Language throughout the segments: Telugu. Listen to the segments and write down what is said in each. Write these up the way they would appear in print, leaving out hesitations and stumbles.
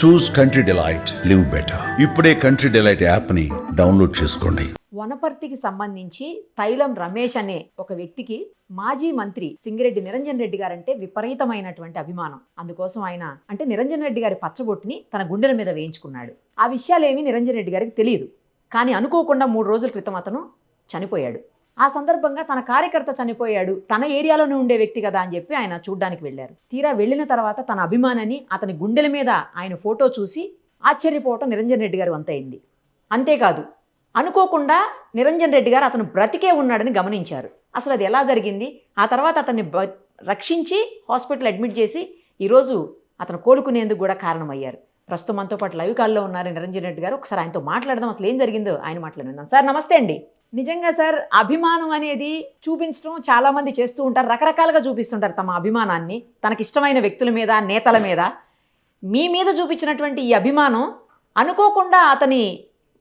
చూస్ కంట్రీ డిలైట్, లివ్ బెటర్. ఇప్పుడే కంట్రీ డిలైట్ యాప్ ని డౌన్లోడ్ చేసుకోండి. వనపర్తికి సంబంధించి తైలం రమేష్ అనే ఒక వ్యక్తికి మాజీ మంత్రి సింగిరెడ్డి నిరంజన్ రెడ్డి గారంటే విపరీతమైనటువంటి అభిమానం. అందుకోసం ఆయన అంటే నిరంజన్ రెడ్డి గారి పచ్చబొట్టుని తన గుండెల మీద వేయించుకున్నాడు. ఆ విషయాలేమీ నిరంజన్ రెడ్డి గారికి తెలియదు. కానీ అనుకోకుండా 3 రోజుల క్రితం అతను చనిపోయాడు. ఆ సందర్భంగా తన కార్యకర్త చనిపోయాడు, తన ఏరియాలోనే ఉండే వ్యక్తి కదా అని చెప్పి ఆయన చూడ్డానికి వెళ్ళారు. తీరా వెళ్ళిన తర్వాత తన అభిమానాన్ని అతని గుండెల మీద ఆయన ఫోటో చూసి ఆశ్చర్యపోవటం నిరంజన్ రెడ్డి గారు వంతైంది. అంతేకాదు, అనుకోకుండా నిరంజన్ రెడ్డి గారు అతను బ్రతికే ఉన్నాడని గమనించారు. అసలు అది ఎలా జరిగింది? ఆ తర్వాత అతన్ని రక్షించి హాస్పిటల్ అడ్మిట్ చేసి ఈరోజు అతను కోలుకునేందుకు కూడా కారణమయ్యారు. ప్రస్తుతం మనతో పాటు లైవ్ కాల్లో ఉన్నారు నిరంజన్ రెడ్డి గారు. ఒకసారి ఆయనతో మాట్లాడదాం, అసలు ఏం జరిగిందో ఆయన మాట్లాడుకుందాం. సార్ నమస్తే అండి. నిజంగా సార్, అభిమానం అనేది చూపించడం చాలా మంది చేస్తూ ఉంటారు, రకరకాలుగా చూపిస్తుంటారు తమ అభిమానాన్ని తనకి ఇష్టమైన వ్యక్తుల మీద, నేతల మీద. మీ మీద చూపించినటువంటి ఈ అభిమానం అనుకోకుండా అతని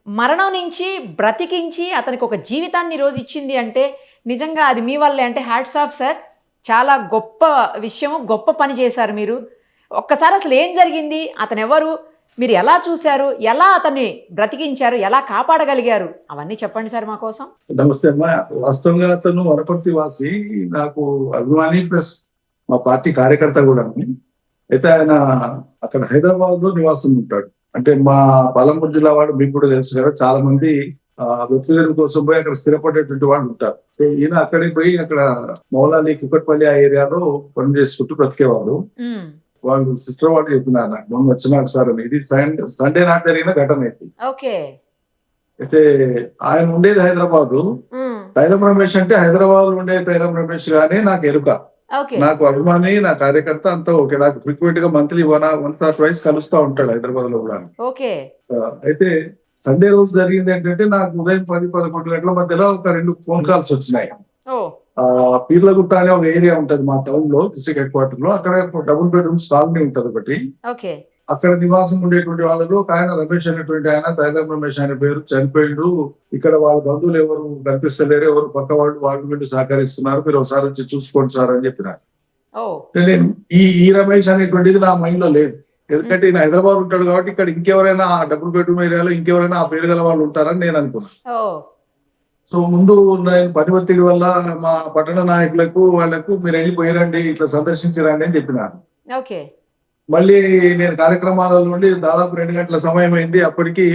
మరణం నుంచి బ్రతికించి అతనికి ఒక జీవితాన్ని రోజు ఇచ్చింది అంటే నిజంగా అది మీ వల్లే. అంటే హ్యాట్స్ ఆఫ్ సార్, చాలా గొప్ప విషయం, గొప్ప పని చేశారు మీరు. ఒక్కసారి అసలు ఏం జరిగింది, అతను ఎవరు, మీరు ఎలా చూశారు, ఎలా అతన్ని బ్రతికించారు, ఎలా కాపాడగలిగారు, అవన్నీ చెప్పండి సార్ మా కోసం. నమస్తే అమ్మా. వాస్తవంగా అతను వనపర్తి వాసి, నాకు అభిమాని ప్లస్ మా పార్టీ కార్యకర్త కూడా. అయితే ఆయన అక్కడ హైదరాబాద్ లో నివాసం ఉంటాడు. అంటే మా పాలమూరు జిల్లా వాడు మీకు కూడా తెలుసు కదా, చాలా మంది వ్యక్తిగతం కోసం పోయి అక్కడ స్థిరపడేటువంటి వాళ్ళు ఉంటారు. సో ఈయన అక్కడికి పోయి అక్కడ మౌలాలి, కుక్కట్పల్లి ఆ ఏరియాలో పని చేసుకుంటూ బ్రతికేవాడు. వాళ్ళు సిస్టర్ వాళ్ళు చెప్పినారు నాకు, మొన్న వచ్చినాడు సార్ అని. ఇది సండే నాటి జరిగిన ఘటన అయితే. అయితే ఆయన ఉండేది హైదరాబాద్. తైలం రమేష్ అంటే హైదరాబాద్ లో ఉండే తైలం రమేష్ గానే నాకు ఎరుక. నాకు అభిమాని, నా కార్యకర్త అంతా ఓకే. నాకు ఫ్రీక్వెంట్ గా మంత్లీ వన్స్ ఆర్ ట్వైస్ కలుస్తా ఉంటాడు హైదరాబాద్ లో కూడా. అయితే సండే రోజు జరిగింది ఏంటంటే, నాకు ఉదయం 10-11 గంటల మధ్యలో ఒక 2 ఫోన్ కాల్స్ వచ్చినాయి. పీర్లగుట్ట అనే ఒక ఏరియా ఉంటది మా టౌన్ లో, డిస్ట్రిక్ట్ హెడ్ క్వార్టర్ లో. అక్కడ డబుల్ బెడ్రూమ్స్ కాలనీ ఉంటది ఒకటి. అక్కడ నివాసం ఉండేటువంటి వాళ్ళలో ఒక ఆయన రమేష్ అనేటువంటి ఆయన, తైలం రమేష్ అనే పేరు, చనిపోయిండు. ఇక్కడ వాళ్ళ బంధువులు ఎవరు కనిపిస్తలేరు, ఎవరు పక్క వాళ్ళు వీళ్ళు సహకరిస్తున్నారు, మీరు ఒకసారి వచ్చి చూసుకోండి సార్ అని చెప్పినారు. నేను ఈ రమేష్ అనేటువంటిది నా మైండ్ లో లేదు. ఎందుకంటే ఈయన హైదరాబాద్ ఉంటాడు కాబట్టి ఇక్కడ ఇంకెవరైనా ఆ డబుల్ బెడ్రూమ్ ఏరియాలో ఇంకెవరైనా ఆ పేరు గల వాళ్ళు ఉంటారని నేను అనుకున్నాను. సో ముందు నేను పని ఒత్తిడి వల్ల మా పట్టణ నాయకులకు వాళ్ళకు మీరు వెళ్ళిపోయారండి, ఇట్లా సందర్శించరండి అని చెప్పినాను. మళ్ళీ నేను కార్యక్రమాల నుండి దాదాపు 2 గంటల సమయం అయింది. అప్పటికి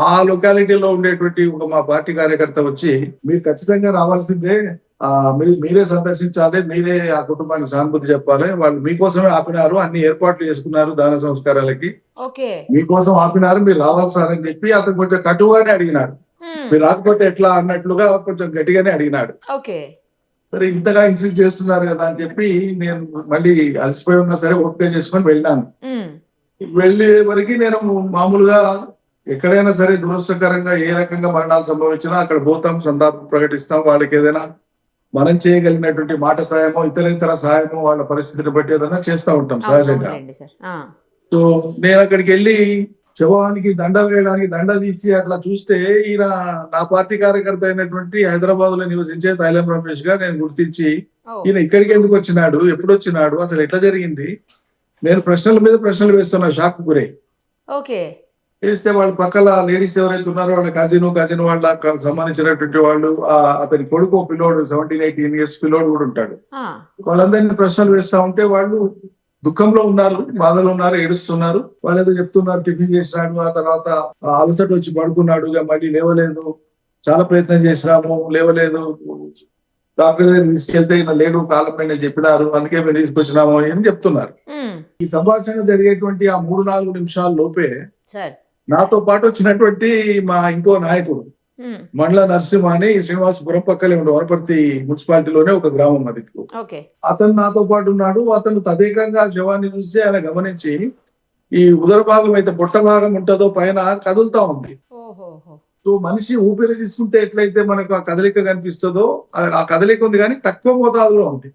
ఆ లొకాలిటీలో ఉండేటువంటి ఒక మా పార్టీ కార్యకర్త వచ్చి, మీరు ఖచ్చితంగా రావాల్సిందే, మీరే సందర్శించాలి, మీరే ఆ కుటుంబానికి సానుభూతి చెప్పాలి, వాళ్ళు మీకోసమే ఆపినారు, అన్ని ఏర్పాట్లు చేసుకున్నారు దాన సంస్కారాలకి, మీకోసం ఆపినారు, మీరు రావాలి సార్ అని చెప్పి అతను కొంచెం కటుగానే అడిగినాడు. మీరు రాకపోతే ఎట్లా అన్నట్లుగా కొంచెం గట్టిగానే అడిగినాడు. సరే, ఇంతగా ఇన్సిస్ట్ చేస్తున్నారు కదా అని చెప్పి నేను మళ్ళీ అలసిపోయి ఉన్నా సరే ఓకే చేసుకొని వెళ్ళాను. వెళ్ళే వరకు నేను మామూలుగా ఎక్కడైనా సరే దురదృష్టకరంగా ఏ రకంగా మరణాలు సంభవించినా అక్కడ పోతాం, సంతాపం ప్రకటిస్తాం, వాళ్ళకి ఏదైనా మనం చేయగలిగినటువంటి మాట సాయమో ఇతర సాయమో వాళ్ళ పరిస్థితిని బట్టి ఏదైనా చేస్తూ ఉంటాం సహజంగా. సో నేను అక్కడికి వెళ్ళి శవానికి దండ వేయడానికి దండ తీసి అట్లా చూస్తే, ఈయన నా పార్టీ కార్యకర్త అయినటువంటి హైదరాబాద్ లో నివసించే తైలం రమేష్ గా నేను గుర్తించి, ఈయన ఇక్కడికి ఎందుకు వచ్చినాడు, ఎప్పుడు వచ్చినాడు, అసలు ఎట్లా జరిగింది, నేను ప్రశ్నల మీద ప్రశ్నలు వేస్తున్నా. షాక్ గురై వేస్తే వాళ్ళు పక్కల లేడీస్ ఎవరైతే ఉన్నారో వాళ్ళ కజిన్ వాళ్ళకి సంబంధించినటువంటి వాళ్ళు, అతని కొడుకు పిల్లోడు 17-18 ఇయర్స్ పిల్లోడు కూడా ఉంటాడు. వాళ్ళందరినీ ప్రశ్నలు వేస్తా ఉంటే వాళ్ళు దుఃఖంలో ఉన్నారు, బాధలు ఉన్నారు, ఏడుస్తున్నారు. వాళ్ళు ఏదో చెప్తున్నారు, టిఫిన్ చేసినాడు, ఆ తర్వాత అలసట వచ్చి పడుకున్నాడు, మళ్ళీ లేవలేదు, చాలా ప్రయత్నం చేసినాము లేవలేదు, డాక్టర్ దగ్గర తీసుకెళ్తే లేడు, కాలం పైన చెప్పినారు, అందుకే మేము తీసుకొచ్చినాము అని చెప్తున్నారు. ఈ సంభాషణ జరిగేటువంటి ఆ 3-4 నిమిషాల లోపే నాతో పాటు వచ్చినటువంటి మా ఇంకో నాయకుడు మండల నరసింహ అని శ్రీనివాసపురం పక్కలే ఉండే వనపర్తి మున్సిపాలిటీలోనే ఒక గ్రామం అది. అతను నాతో పాటు ఉన్నాడు. అతను తదేకంగా శవాన్ని చూసి ఆయన గమనించి, ఈ ఉదర భాగం అయితే పొట్ట భాగం ఉంటుందో పైన కదులుతా ఉంది. సో మనిషి ఊపిరి తీసుకుంటే ఎట్లయితే మనకు ఆ కదలిక కనిపిస్తుందో ఆ కదలిక ఉంది, కానీ తక్కువ మోతాదులో ఉంది.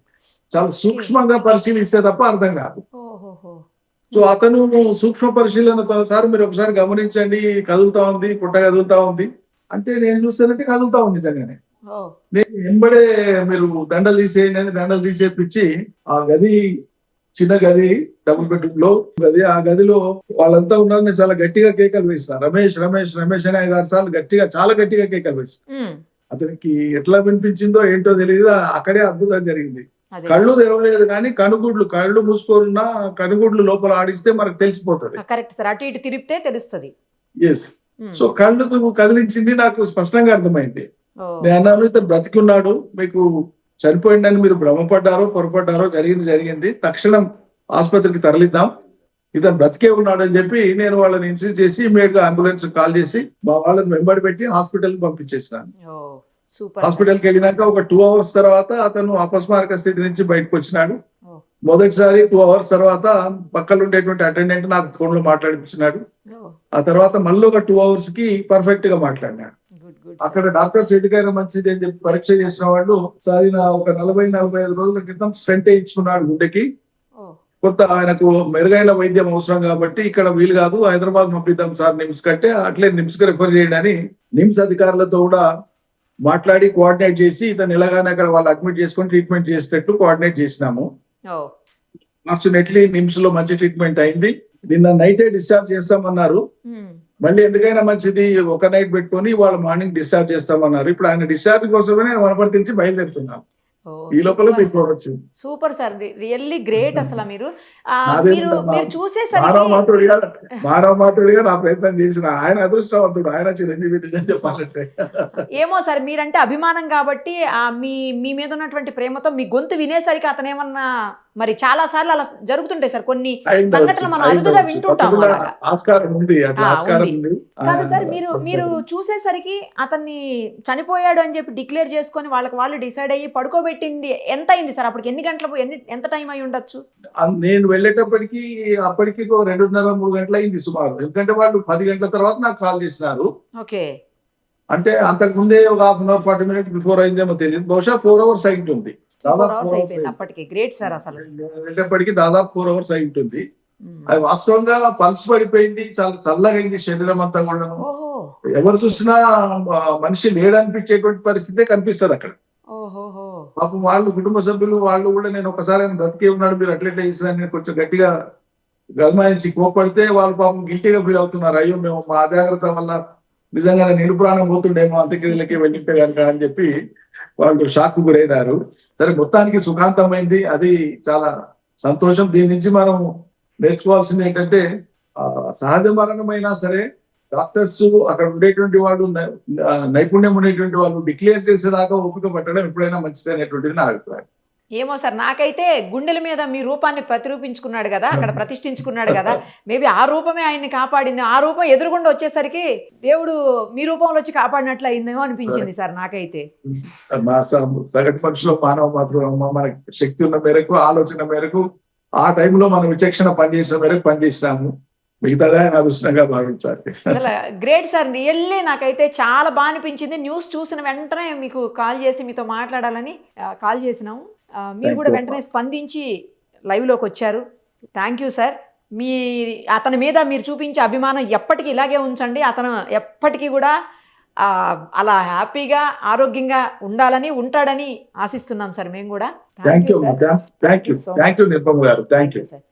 చాలా సూక్ష్మంగా పరిశీలిస్తే తప్ప అర్థం కాదు. సో అతను సూక్ష్మ పరిశీలనతో, సార్ మీరు ఒకసారి గమనించండి, కదులుతా ఉంది, పుట్ట కదులుతా ఉంది అంటే, నేను చూస్తానంటే కదులుతా ఉంది నిజంగానే. నేను వెంబడే మీరు దండలు తీసేయండి అని దండలు తీసేపించి ఆ గది చిన్న గది, డబుల్ బెడ్రూమ్ లో గది. ఆ గదిలో వాళ్ళంతా ఉన్నారు. నేను చాలా గట్టిగా కేకలు వేసిన, రమేష్ రమేష్ రమేష్ అని 5-6 సార్లు గట్టిగా, చాలా గట్టిగా కేకలు వేసిన. ఉమ్, అతనికి ఎట్లా వినిపించిందో ఏంటో తెలియదు. అక్కడే అద్భుతం జరిగింది. అదే. కళ్ళు తెరవలేదు కానీ కళ్ళు మూసుకున్నా కనుగుడ్లు లోపల ఆడిస్తే మనకు తెలిసిపోతుంది. కరెక్ట్ సార్, అటు ఇటు తిరిపితే తెలుస్తుంది. ఎస్. సో కళ్ళు కదిలించింది, నాకు స్పష్టంగా అర్థమైంది. ఓ, నేను అన్నాను, ఇతను బ్రతికున్నాడు, మీకు చనిపోయిందని మీరు భ్రమపడ్డారో పొరపడ్డారో జరిగింది, తక్షణం ఆసుపత్రికి తరలిద్దాం, ఇతను బ్రతికే ఉన్నాడు అని చెప్పి నేను వాళ్ళని ఇన్సిస్ట్ చేసి ఇమీడియట్ గా అంబులెన్స్ కాల్ చేసి మా వాళ్ళని వెంబడి పెట్టి హాస్పిటల్ కి పంపించేసినాను. ఓ, సూపర్. హాస్పిటల్కి వెళ్ళినాక ఒక 2 అవర్స్ తర్వాత అతను అపస్మారక స్థితి నుంచి బయటకు వచ్చినాడు. ఓ, మొదటిసారి 2 అవర్స్ తర్వాత పక్కన ఉండేటువంటి అటెండెంట్ నాకు ఫోన్ లో మాట్లాడిపించినాడు. ఓ, ఆ తర్వాత మళ్ళీ ఒక 2 అవర్స్ కి పర్ఫెక్ట్ గా మాట్లాడినాడు. Good good. అక్కడ డాక్టర్స్ ఎదుకైనా మంచిది అని చెప్పి పరీక్ష చేసిన వాళ్ళు సారి ఒక 40-45 రోజుల క్రితం స్టెంట్ వేయించుకున్నాడు గుండెకి. ఓ, కొంత ఆయనకు మెరుగైన వైద్యం అవసరం కాబట్టి ఇక్కడ వీలు కాదు, హైదరాబాద్ పంపిద్దాం సార్ నిమ్స్ కంటే, అట్లే నిమ్స్ కి రెఫర్ చేయండి అని నిమ్స్ అధికారులతో కూడా మాట్లాడి కోఆర్డినేట్ చేసి ఇతను ఎలాగానే అక్కడ వాళ్ళు అడ్మిట్ చేసుకొని ట్రీట్మెంట్ చేసేటట్టు కోఆర్డినేట్ చేసినాము. ఓ, ఫార్చునేట్లీ నిమ్స్ లో మంచి ట్రీట్మెంట్ అయింది. నిన్న నైటే డిశ్చార్జ్ చేస్తామన్నారు. ఉమ్, మళ్ళీ ఎందుకైనా మంచిది ఒక నైట్ పెట్టుకొని వాళ్ళు మార్నింగ్ డిశ్చార్జ్ చేస్తామన్నారు. ఇప్పుడు ఆయన డిశ్చార్జ్ కోసమే నేను వనపర్తి నుంచి బయలుదేరుతున్నాను. ఓ, ఈ లోపల సూపర్ మీకు సార్. వచ్చింది. సూపర్ సార్, రియల్లీ గ్రేట్ అసలు. మీరు నాదేం మీరు ఉందమ్మా? మీరు చూసేసరికి మానవ మాతృడిగా నా ప్రయత్నం చేసిన ఆయన అదృష్టవంతుడు, ఆయన చిరంజీవి నిజం చెప్పాలంటే. ఏమో సార్, మీరంటే అభిమానం కాబట్టి మీ మీ మీద ఉన్నటువంటి ప్రేమతో మీ గొంతు వినేసరికి అతను ఏమన్నా మరి చాలా సార్లు అలా జరుగుతుంటాయి సార్, కొన్ని సంఘటనలు మనం అరుదుగా వింటుంటాము అలాగా. ఆస్కారం ఉంది, అట్లా ఆస్కారం ఉంది. కాదు సార్, మీరు చూసేసరికి అతన్ని చనిపోయాడు అని చెప్పి డిక్లేర్ చేసుకొని వాళ్ళు డిసైడ్ అయ్యి పడుకోబెట్టింది ఎంత అయింది సార్? అప్పటికి ఎన్ని గంటలు ఎంత టైం అయి ఉండొచ్చు? నేను వెళ్ళేటప్పటికి అప్పటికి 2:30-3 గంటలు అయింది సుమారు. ఎందుకంటే వాళ్ళు 10 గంటల తర్వాత నాకు కాల్ చేసినారు. ఓకే. అంటే అంతకు ముందే ఒక 1/2 అవర్ 40 మినిట్స్ బిఫోర్ అయిందేమో తెలియదు. బహుశా 4 అవర్స్ అయి ఉంటుంది. 4 hours అయిపోయింది అప్పటికి. గ్రేట్ సార్ అసలు. వెళ్ళేప్పటికి దాదాపు 4 అవర్స్ అయి ఉంటుంది. ఉమ్. అది వాస్తవంగా పల్స్ పడిపోయింది, చాలా చల్లగా అయింది శరీరం అంతా కూడా. ఓహో, ఎవరు చూసినా మనిషి లేడనిపించేటువంటి పరిస్థితే కనిపిస్తుంది అక్కడ. ఓహోహో. పాపం వాళ్ళు కుటుంబ సభ్యులు వాళ్ళు కూడా నేను ఒకసారి ఆయన బ్రతికే ఉన్నాడు మీరు అట్లెట్లా చేసినా కొంచెం గట్టిగా గమనించి కోపడితే వాళ్ళు పాపం గిల్టీగా ఫీల్ అవుతున్నారు. అయ్యో మేము మా అజాగ్రత్త వల్ల నిజంగానే నిండు ప్రాణం పోతుండేమో అంత్యక్రియలకి వెళ్ళింటే కనుక అని చెప్పి వాళ్ళు షాక్ గురైనారు. సరే, మొత్తానికి సుఖాంతమైంది, అది చాలా సంతోషం. దీని నుంచి మనం నేర్చుకోవాల్సింది ఏంటంటే సహజ మరణమైనా సరే డాక్టర్స్ అక్కడ ఉండేటువంటి వాళ్ళు నైపుణ్యం ఉండేటువంటి వాళ్ళు డిక్లేర్ చేసేదాకా ఓపిక పట్టడం ఎప్పుడైనా మంచిది అనేటువంటిది నా అభిప్రాయం. ఏమో సార్, నాకైతే గుండెల మీద మీ రూపాన్ని ప్రతిరూపించుకున్నాడు కదా, అక్కడ ప్రతిష్ఠించుకున్నాడు కదా, మేబీ ఆ రూపమే ఆయన్ని కాపాడింది. ఆ రూపం ఎదురుగుండా వచ్చేసరికి దేవుడు మీ రూపంలో వచ్చి కాపాడినట్లు అయిందేమో అనిపించింది సార్ నాకైతే. మా సగటు మనుషులు మానవ మాత్రం మనకి శక్తి ఉన్న మేరకు, ఆలోచన మేరకు, ఆ టైంలో మనం విచక్షణ పనిచేసిన మేరకు పనిచేసినాము. మిగతాదే ఆయన అదృష్టంగా భావించాలి. అసలు గ్రేట్ సార్, రియల్లీ నాకైతే చాలా బాగా అనిపించింది. న్యూస్ చూసిన వెంటనే మీకు కాల్ చేసి మీతో మాట్లాడాలని కాల్ చేసినాము. మీరు కూడా వెంటనే స్పందించి లైవ్లోకి వచ్చారు. Thank you sir. అతని మీద మీరు చూపించే అభిమానం ఎప్పటికీ ఇలాగే ఉంచండి. అతను ఎప్పటికీ కూడా అలా హ్యాపీగా ఆరోగ్యంగా ఉంటాడని ఆశిస్తున్నాం సార్ మేము కూడా. థ్యాంక్ యూ నిర్మల్ గారు. Thank you sir.